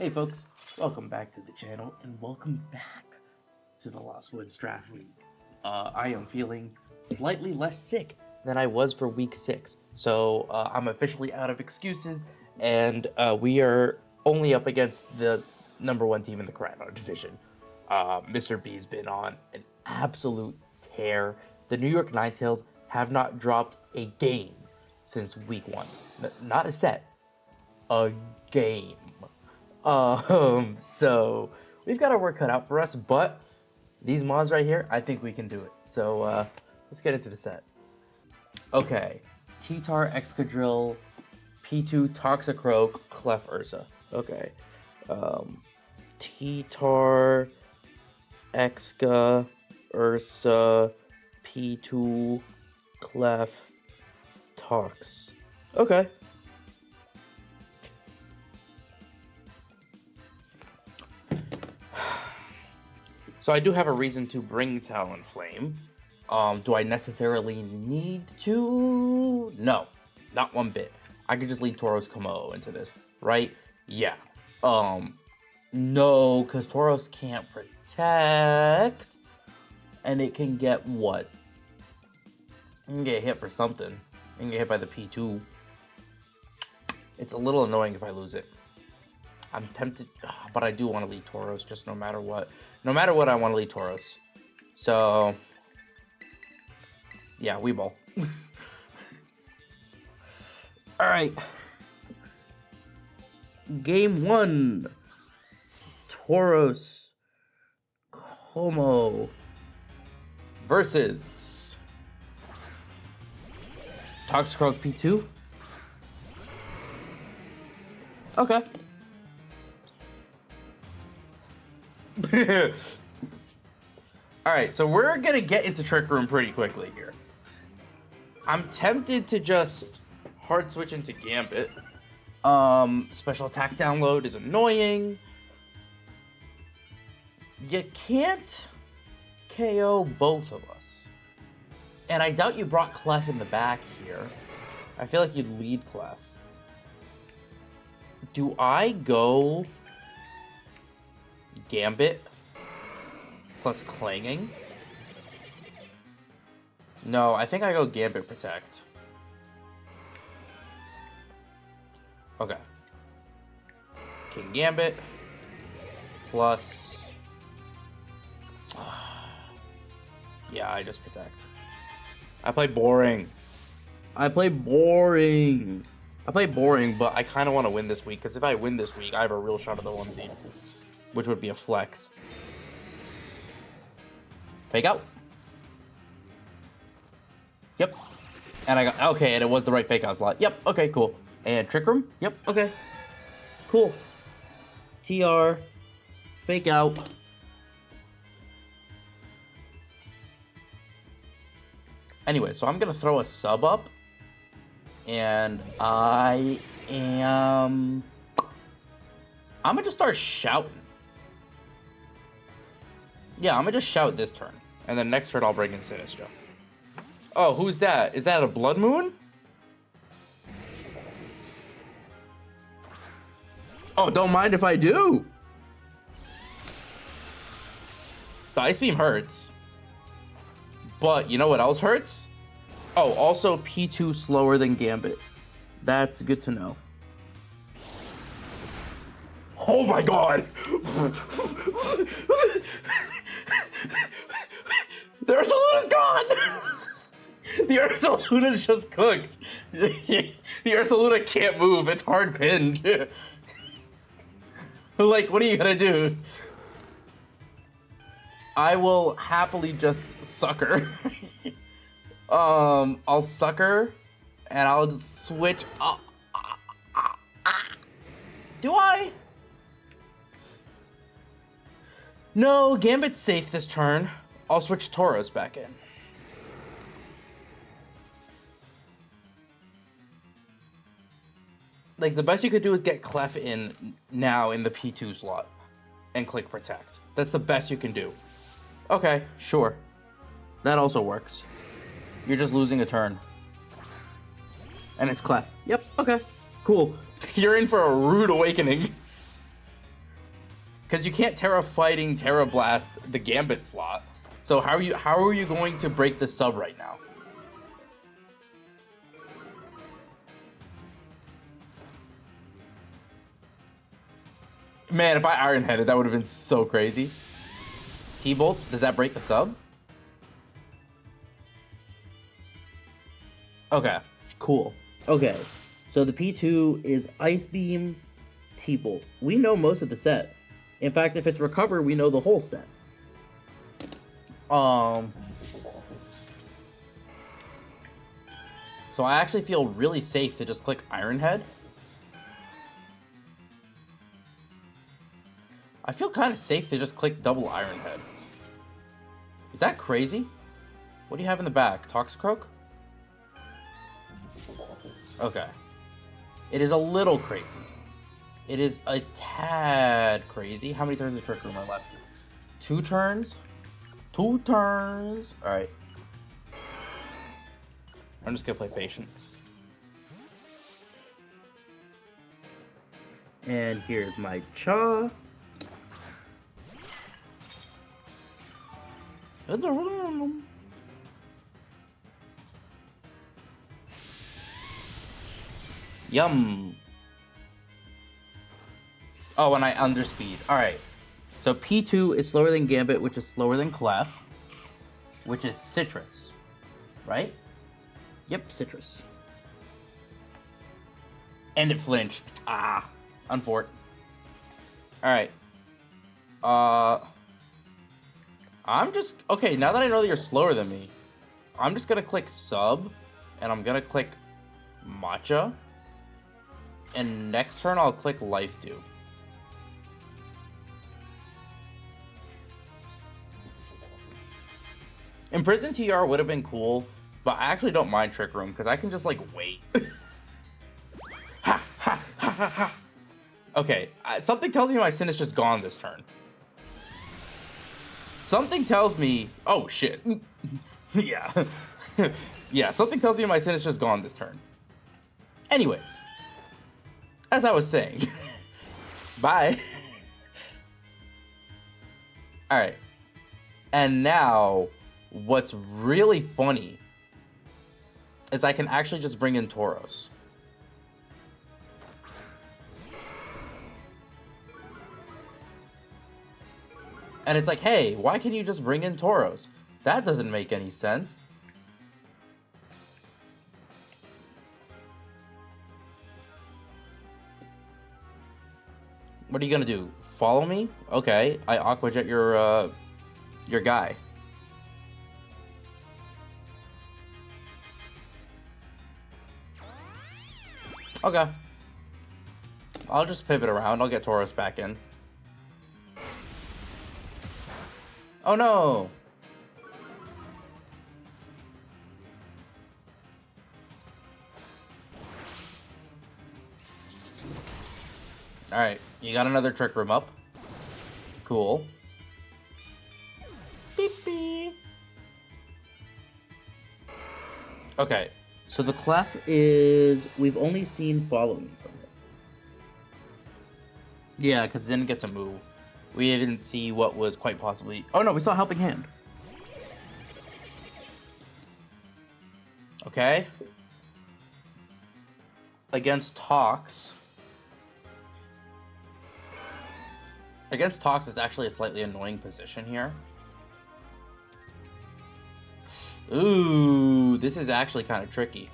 Hey folks, welcome back to the channel and welcome back to the Lost Woods Draft League. I am feeling slightly less sick than I was for week 6, so I'm officially out of excuses, and we are only up against the #1 team in the Corrado division. Mr. B's been on an absolute tear. The New York Ninetales have not dropped a game since week 1. Not a set, a game. So we've got our work cut out for us, but these mods right here, I think we can do it. So let's get into the set. Okay, T-Tar, Excadrill, P2, Toxicroak, Clef, Ursa. Okay, T-Tar, Exca, Ursa, P2, Clef, Tox. Okay. So I do have a reason to bring Talonflame. Do I necessarily need to? No, not one bit. I could just lead Tauros Komodo into this, right? Yeah. No, because Tauros can't protect. And it can get what? It can get hit for something. It can get hit by the P2. It's a little annoying if I lose it. I'm tempted, but I do want to lead Tauros just no matter what. No matter what, I want to lead Tauros. So, yeah, Weeball. All right. Game 1. Tauros Como versus Toxicroak P2. Okay. Alright, so we're gonna get into Trick Room pretty quickly here. I'm tempted to just hard switch into Gambit. Special attack download is annoying. You can't KO both of us. And I doubt you brought Clef in the back here. I feel like you'd lead Clef. Do I go Gambit plus Clanging? No, I think I go Gambit Protect. Okay. King Gambit plus... yeah, I just Protect. I play boring. I play boring, but I kind of want to win this week, because if I win this week, I have a real shot at the 1 seed, which would be a flex. Fake out. Yep. And I got, okay, and it was the right fake out slot. Yep, okay, cool. And Trick Room? Yep, okay. Cool. TR, fake out. Anyway, so I'm going to throw a sub up. And I'm going to just start shouting. Yeah, I'm going to just shout this turn. And then next turn, I'll bring in Sinistcha. Oh, who's that? Is that a Blood Moon? Oh, don't mind if I do. The Ice Beam hurts. But you know what else hurts? Oh, also P2 slower than Gambit. That's good to know. Oh my god! The Ursaluna's gone! The Ursaluna's just cooked. The Ursaluna can't move, it's hard pinned. Like, what are you gonna do? I will happily just sucker. I'll sucker, and I'll just switch. Do I? No, Gambit's safe this turn. I'll switch Tauros back in. Like, the best you could do is get Clef in now in the P2 slot and click Protect. That's the best you can do. Okay, sure. That also works. You're just losing a turn. And it's Clef. Yep, okay. Cool. You're in for a rude awakening. Because you can't Terra Fighting Terra Blast the Gambit slot. So how are you going to break the sub right now? Man, if I Iron Headed, that would have been so crazy. T-Bolt, does that break the sub? Okay, cool. Okay, so the P2 is Ice Beam, T-Bolt. We know most of the set. In fact, if it's Recover, we know the whole set. So I actually feel really safe to just click Iron Head. I feel kind of safe to just click double Iron Head. Is that crazy? What do you have in the back? Toxicroak? Okay. It is a little crazy. It is a tad crazy. How many turns of Trick Room are left? 2 turns? 2 turns. Alright. I'm just gonna play patient. And here's my Cha. Yum. Oh, and I underspeed. Alright. So P2 is slower than Gambit, which is slower than Clef, which is Citrus. Right? Yep, Citrus. And it flinched. Ah. Unfort. Alright. I'm just... Okay, now that I know that you're slower than me, I'm just gonna click Sub, and I'm gonna click Matcha. And next turn, I'll click Life Dew. Imprison TR would have been cool, but I actually don't mind Trick Room, because I can just, like, wait. Ha! Ha! Ha! Ha! Ha! Okay, something tells me my Sin is just gone this turn. Something tells me... Oh, shit. Yeah. Yeah, something tells me my Sin is just gone this turn. Anyways. As I was saying. Bye. Alright. And now, what's really funny is I can actually just bring in Tauros. And it's like, hey, why can you just bring in Tauros? That doesn't make any sense. What are you gonna do? Follow me? Okay, I Aqua Jet your guy. Okay. I'll just pivot around. I'll get Tauros back in. Oh no! Alright, you got another Trick Room up. Cool. Beep beep. Okay, so the Clef is... We've only seen Follow Me from it. Yeah, because it didn't get to move. We didn't see what was quite possibly... Oh no, we saw Helping Hand. Okay. Against Tox. Against Tox is actually a slightly annoying position here. Ooh, this is actually kind of tricky.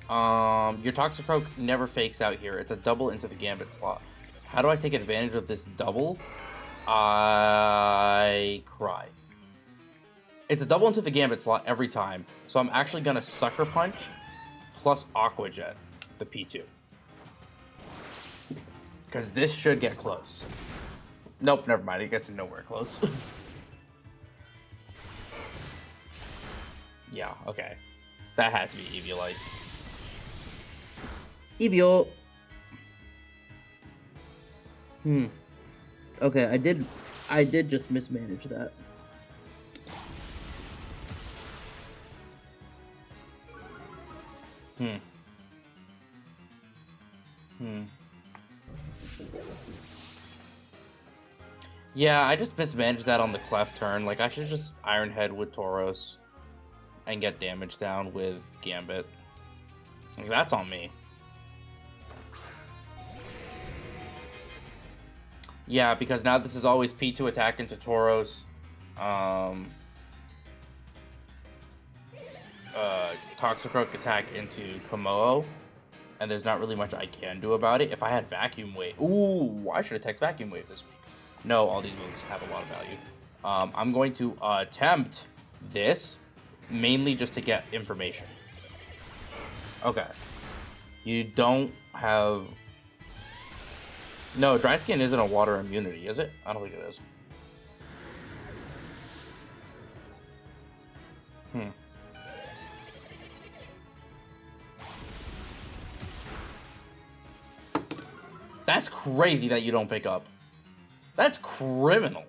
Your Toxicroak never fakes out here. It's a double into the Gambit slot. How do I take advantage of this double? I cry. It's a double into the Gambit slot every time, so I'm actually gonna Sucker Punch plus Aqua Jet the P2. Because this should get close. Nope, never mind. It gets nowhere close. Yeah, okay. That has to be Eviolite. Eviol. Okay, I did just mismanage that. Yeah, I just mismanaged that on the cleft turn. Like, I should just Iron Head with Tauros and get damage down with Gambit. Like, that's on me. Yeah, because now this is always P2 attack into Tauros. Toxicroak attack into Komodo. And there's not really much I can do about it. If I had Vacuum Wave... Ooh, I should have teched Vacuum Wave this week. No, all these moves have a lot of value. I'm going to attempt this, mainly just to get information. Okay. You don't have... No, Dry Skin isn't a water immunity, is it? I don't think it is. That's crazy that you don't pick up. That's criminal.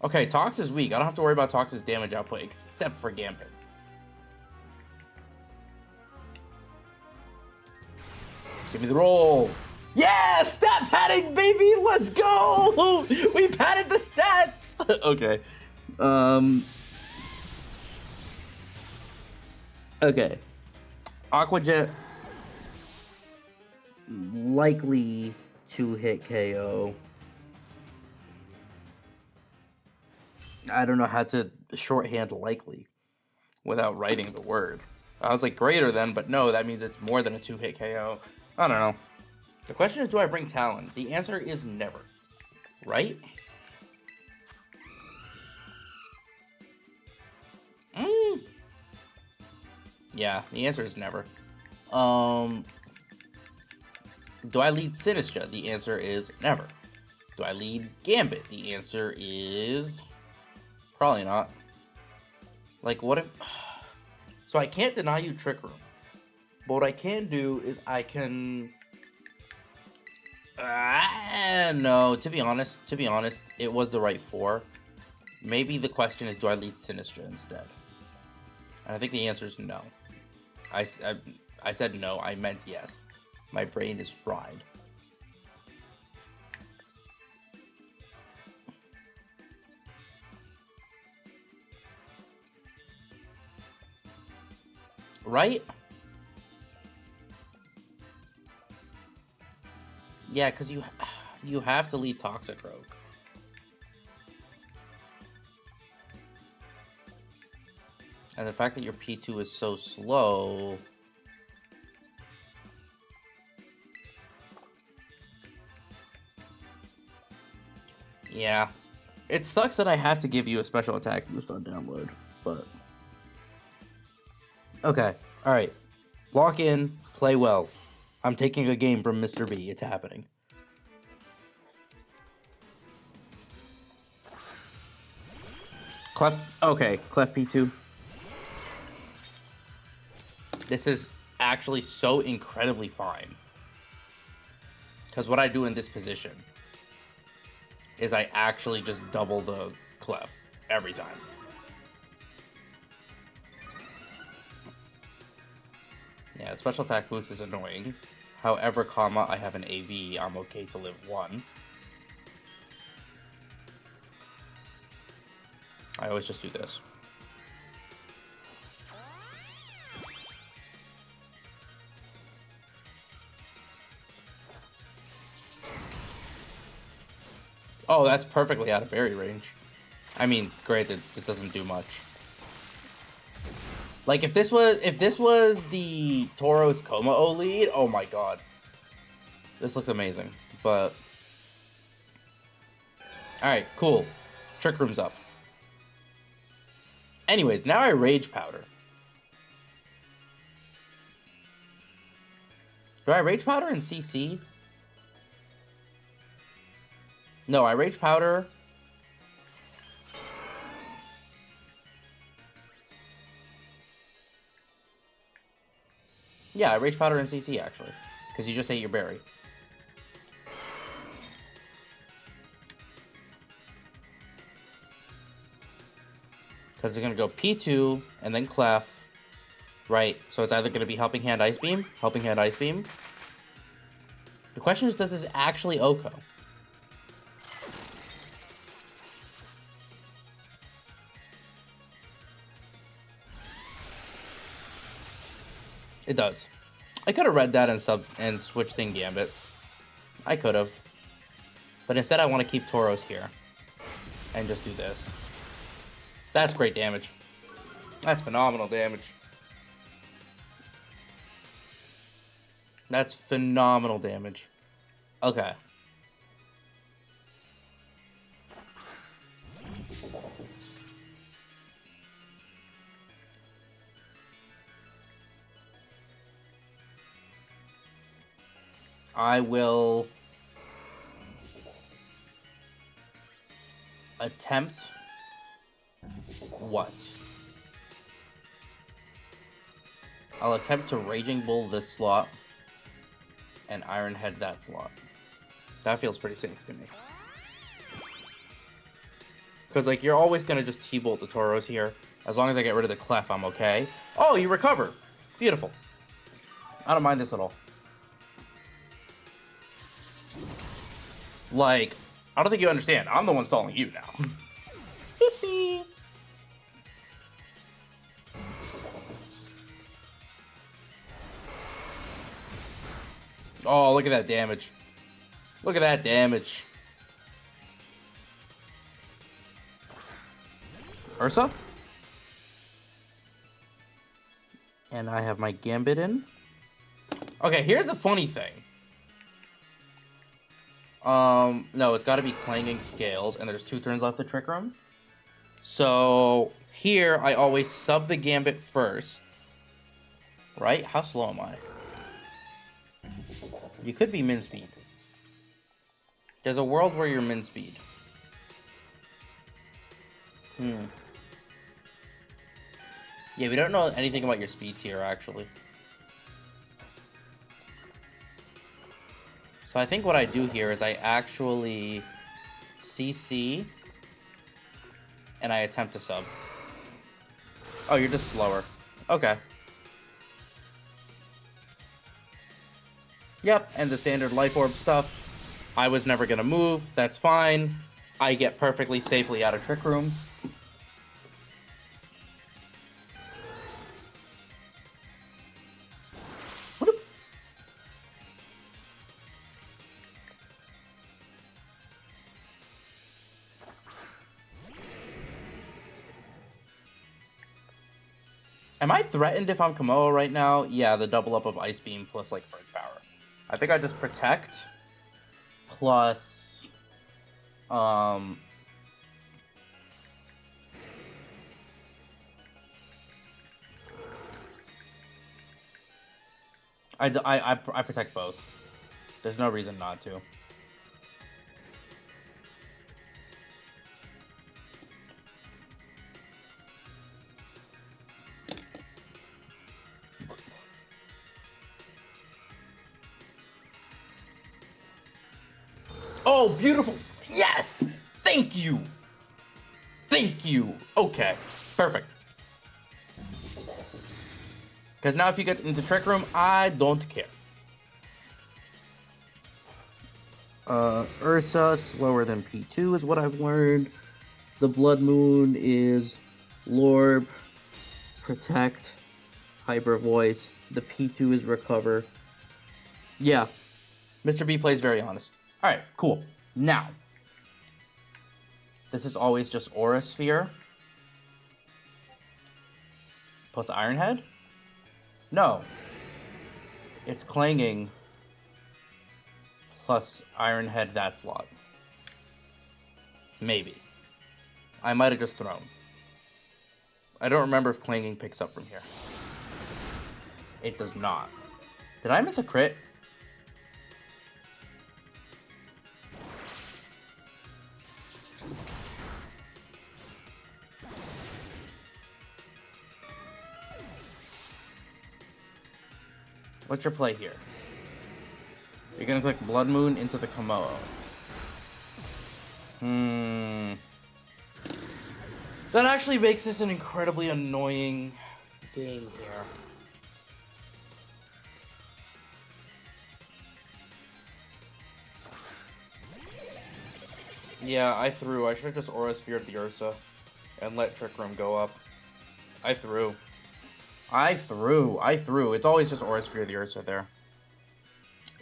Okay, Tox is weak. I don't have to worry about Tox's damage output except for Gambit. Give me the roll. Yeah! Stat padding, baby! Let's go! We padded the stats! Okay. Okay. Aqua Jet. Likely to hit KO. I don't know how to shorthand likely without writing the word. I was like greater than, but no, that means it's more than a 2-hit KO. I don't know. The question is, do I bring Talon? The answer is never. Right? Yeah, the answer is never. Do I lead Sinistra? The answer is never. Do I lead Gambit? The answer is probably not. Like, what if... So I can't deny you Trick Room. But what I can do is I can... No, to be honest, it was the right 4. Maybe the question is, do I lead Sinistra instead? And I think the answer is no. I said no, I meant yes. My brain is fried. Right? Yeah, because you have to lead Toxicroak. And the fact that your P2 is so slow... Yeah. It sucks that I have to give you a special attack boost on download, but... Okay, alright. Lock in, play well. I'm taking a game from Mr. B. It's happening. Clef... Okay, Clef P2. This is actually so incredibly fine. Because what I do in this position is I actually just double the Clef every time. Yeah, special attack boost is annoying. However, I have an AV, I'm okay to live 1. I always just do this. Oh, that's perfectly out of berry range. I mean, granted, this doesn't do much. Like, if this was the Tauros Komao lead, oh my god. This looks amazing, but... Alright, cool. Trick Room's up. Anyways, now I Rage Powder. Do I Rage Powder in CC? No, I Rage Powder... Yeah, I Rage Powder in CC, actually. Because you just ate your berry. Because they're going to go P2, and then Clef. Right, so it's either going to be Helping Hand Ice Beam, Helping Hand Ice Beam. The question is, does this actually Oko? It does. I could have read that and switched in Gambit. I could have. But instead I want to keep Tauros here. And just do this. That's great damage. That's phenomenal damage. That's phenomenal damage. Okay. I will attempt what? I'll attempt to Raging Bull this slot and Iron Head that slot. That feels pretty safe to me. Because, like, you're always going to just T-Bolt the Tauros here. As long as I get rid of the Clef, I'm okay. Oh, you recover! Beautiful. I don't mind this at all. Like, I don't think you understand. I'm the one stalling you now. Oh, look at that damage. Look at that damage. Ursa? And I have my Gambit in. Okay, here's the funny thing. No, it's got to be Clanging Scales, and there's 2 turns left to Trick Room. So, here, I always sub the Gambit first. Right? How slow am I? You could be min speed. There's a world where you're min speed. Yeah, we don't know anything about your speed tier, actually. So I think what I do here is I actually CC and I attempt to sub. Oh, you're just slower. Okay. Yep, and the standard Life Orb stuff. I was never gonna move. That's fine. I get perfectly safely out of Trick Room. Am I threatened if I'm Komodo right now? Yeah, the double up of Ice Beam plus, like, French Power. I think I just Protect plus... I Protect both. There's no reason not to. Oh, beautiful! Yes! Thank you! Thank you! Okay, perfect. Because now if you get into Trick Room, I don't care. Ursa, slower than P2 is what I've learned. The Blood Moon is Lorb, Protect, Hyper Voice. The P2 is Recover. Yeah, Mr. B plays very honest. Alright, cool. Now, this is always just Aura Sphere plus Iron Head? No. It's Clanging plus Iron Head that slot. Maybe. I might have just thrown. I don't remember if Clanging picks up from here. It does not. Did I miss a crit? What's your play here? You're gonna click Blood Moon into the Komodo. That actually makes this an incredibly annoying game here. Yeah, I threw. I should have just Aura Sphered the Ursa and let Trick Room go up. I threw. I threw. It's always just Aura Sphere the Ursa there.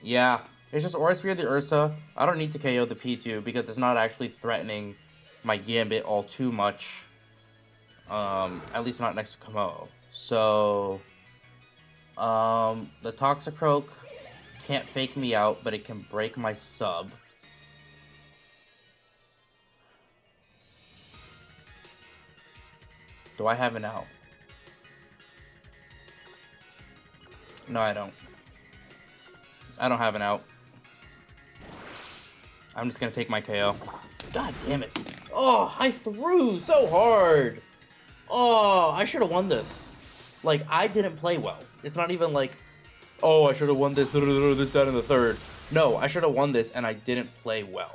Yeah, it's just Aura Sphere the Ursa. I don't need to KO the P2 because it's not actually threatening my Gambit all too much. At least not next to Kamo. So, the Toxicroak can't fake me out, but it can break my sub. Do I have an out? No, I don't. I don't have an out. I'm just gonna take my KO. God damn it. Oh, I threw so hard. Oh, I should have won this. Like, I didn't play well. It's not even like, oh, I should have won this, this, that, in the third. No, I should have won this, and I didn't play well.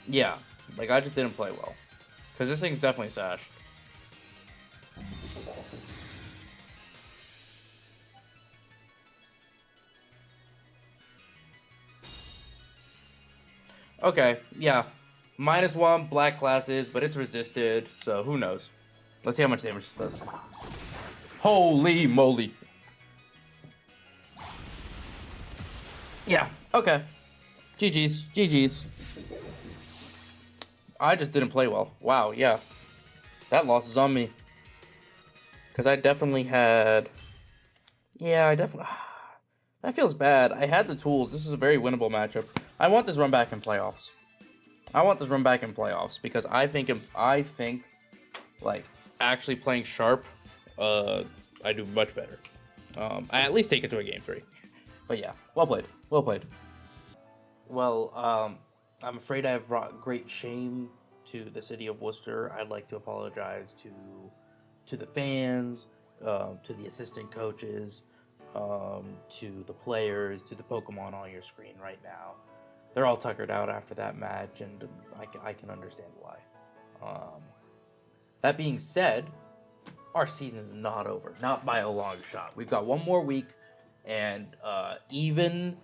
Yeah, like, I just didn't play well. Because this thing's definitely sashed. Okay, yeah. -1 black classes, but it's resisted, so who knows. Let's see how much damage this does. Holy moly. Yeah, okay. GG's, GG's. I just didn't play well. Wow, yeah. That loss is on me. Because I definitely had... Yeah, I definitely... That feels bad. I had the tools. This is a very winnable matchup. I want this run back in playoffs. Because I think, like, actually playing sharp, I do much better. I at least take it to a game 3. But yeah, well played. Well played. Well, I'm afraid I have brought great shame to the city of Worcester. I'd like to apologize to the fans, to the assistant coaches, to the players, to the Pokemon on your screen right now. They're all tuckered out after that match, and I can understand why. That being said, our season's not over. Not by a long shot. We've got one more week, and even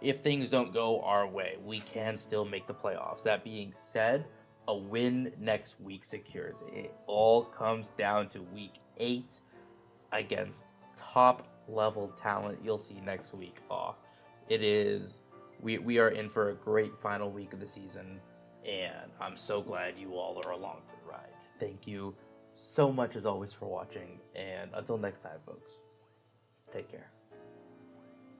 if things don't go our way, we can still make the playoffs. That being said, a win next week secures it. It all comes down to week 8 against top level talent you'll see next week. It is... We are in for a great final week of the season, and I'm so glad you all are along for the ride. Thank you so much as always for watching, and until next time, folks, take care.